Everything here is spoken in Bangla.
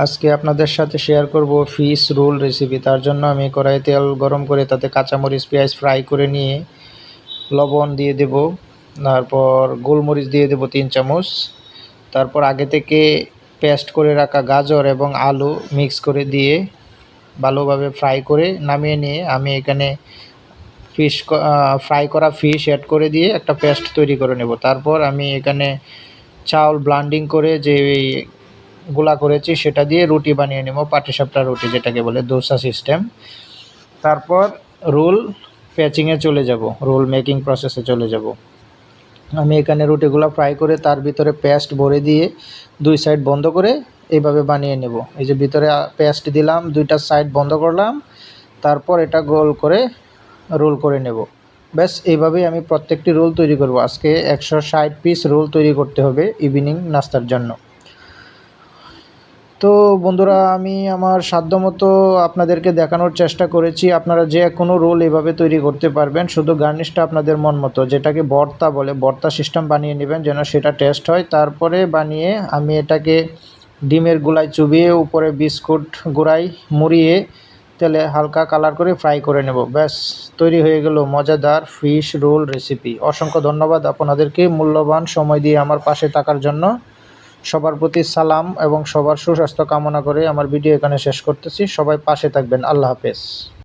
আজকে আপনাদের সাথে শেয়ার করব ফিশ রোল রেসিপি। তার জন্য আমি কড়াইয়ে তেল গরম করে তাতে কাঁচামরিচ পেঁয়াজ ফ্রাই করে নিয়ে লবণ দিয়ে দেব, তারপর গোলমরিচ দিয়ে দেব 3 চামচ। তারপর আগে থেকে পেস্ট করে রাখা গাজর এবং আলু মিক্স করে দিয়ে ভালোভাবে ফ্রাই করে নামিয়ে নিয়ে আমি এখানে ফ্রাই করা ফিশ অ্যাড করে দিয়ে একটা পেস্ট তৈরি করে নেব। তারপর আমি এখানে চাউল ব্লেন্ডিং করে যে গুলা করেছি সেটা দিয়ে রুটি বানিয়ে নেব, পাটিসাপটা রুটি যেটাকে বলে, দোসা সিস্টেম। তারপর রোল প্যাচিংয়ে চলে যাব, রোল মেকিং প্রসেসে চলে যাব। আমি এখানে রুটিগুলো ফ্রাই করে তার ভিতরে পেস্ট ভরে দিয়ে 2 সাইড বন্ধ করে এইভাবে বানিয়ে নেব। এই যে ভিতরে পেস্ট দিলাম, 2টা সাইড বন্ধ করলাম, তারপর এটা গোল করে রোল করে নেব। ব্যাস এইভাবেই আমি প্রত্যেকটি রোল তৈরি করব। আজকে 160 পিস রোল তৈরি করতে হবে ইভিনিং নাস্তার জন্য। তো বন্ধুরা, আমি আমার সাধ্যমতো আপনাদেরকে দেখানোর চেষ্টা করেছি। আপনারা যে কোনো রোল এভাবে তৈরি করতে পারবেন, শুধু গার্নিশটা আপনাদের মন মতো, যেটাকে ভর্তা বলে, ভর্তা সিস্টেম বানিয়ে নেবেন যেন সেটা টেস্ট হয়। তারপরে বানিয়ে আমি এটাকে ডিমের গুঁড়ায় চুবিয়ে উপরে বিস্কুট গুঁড়ায় মুড়িয়ে তেলে হালকা কালার করে ফ্রাই করে নেব। ব্যাস তৈরি হয়ে গেল মজাদার ফিশ রোল রেসিপি। অসংখ্য ধন্যবাদ আপনাদেরকে মূল্যবান সময় দিয়ে আমার পাশে থাকার জন্য। সবার প্রতি সালাম এবং সবার সুস্বাস্থ্য কামনা করে আমার ভিডিও এখানে শেষ করতেছি। সবাই পাশে থাকবেন। আল্লাহ হাফেজ।